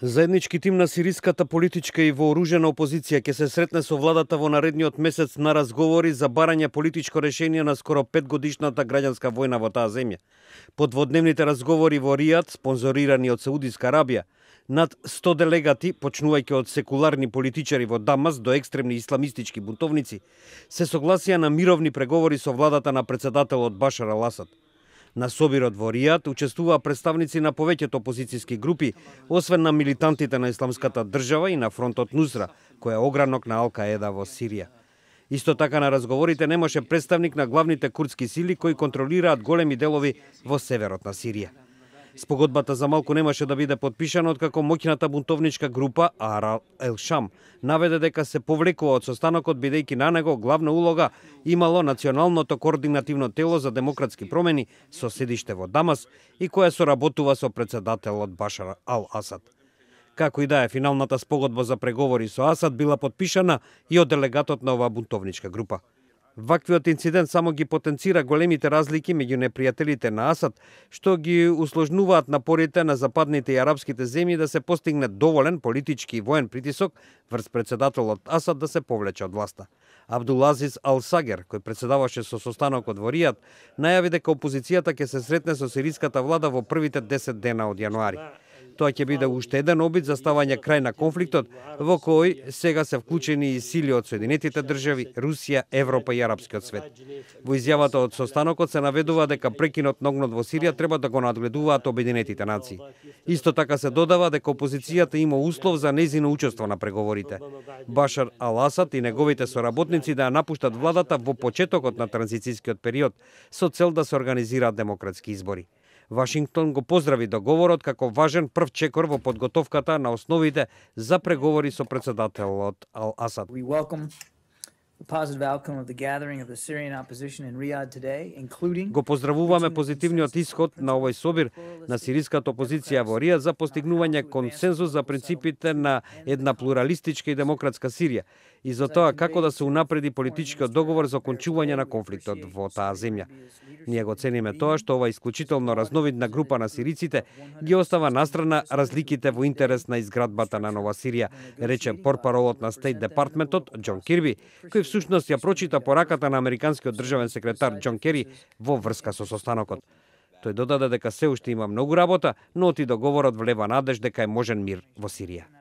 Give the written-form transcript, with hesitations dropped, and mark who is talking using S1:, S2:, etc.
S1: Заеднички тим на сириската политичка и вооружена опозиција ќе се сретне со владата во наредниот месец на разговори за барање политичко решение на скоро 5-годишната граѓанска војна во таа земја. По дводневните разговори во Ријад, спонзорирани од Саудиска Арабија, над 100 делегати, почнувајќи од секуларни политичари во Дамас до екстремни исламистички бунтовници, се согласија на мировни преговори со владата на председателот Башар ал-Асад. На собирот во Ријад учествуваа представници на повеќето опозицијски групи, освен на милитантите на Исламската држава и на фронтот Нусра, кој е огранок на Ал-Каеда во Сирија. Исто така на разговорите немаше представник на главните курдски сили кои контролираат големи делови во северот на Сирија. Спогодбата за малку немаше да биде подпишана откако моќната бунтовничка група Ара ел-Шам наведе дека се повлекува од состанокот бидејќи на него главна улога имало Националното координативно тело за демократски промени со седиште во Дамас и која соработува со председателот Башар ал-Асад. Како и да е, финалната спогодба за преговори со Асад била подпишана и од делегатот на оваа бунтовничка група. Ваквиот инцидент само ги потенцира големите разлики меѓу непријателите на Асад, што ги усложнуваат напорите на западните и арапските земји да се постигне доволен политички и воен притисок врз председателот Асад да се повлече од власта. Абдулазис ал-Сагер, кој председаваше со состанокот во Ријад, најави дека опозицијата ќе се сретне со сириската влада во првите 10 дена од јануари. Тоа ќе биде уште еден обид за ставање крај на конфликтот, во кој сега се вклучени и сили од Соединетите држави, Русија, Европа и арапскиот свет. Во изјавата од состанокот се наведува дека прекинот на огнот во Сирија треба да го надгледуваат Обединетите нации. Исто така се додава дека опозицијата има услов за нејзино учество на преговорите. Башар ал-Асад и неговите соработници да ја напуштат владата во почетокот на транзицијскиот период со цел да се организираат демократски избори. Вашингтон го поздрави договорот како важен прв чекор во подготовката на основите за преговори со председателот ал-Асад. Го поздравуваме позитивниот исход на овој собир на сириската опозиција во Ријад за постигнување консензус за принципите на една плуралистичка и демократска Сирија и за тоа како да се унапреди политичкиот договор за окончување на конфликтот во таа земја. Ние го цениме тоа што ова исклучително разновидна група на сириците ги остава настрана разликите во интерес на изградбата на нова Сирија, рече портпаролот на Стейт Департментот Џон Кирби, кој всушност ја прочита пораката на американскиот државен секретар Џон Кери во врска со состанокот. Тој додаде дека се уште има многу работа, но оти договорот влева надеж дека е можен мир во Сирија.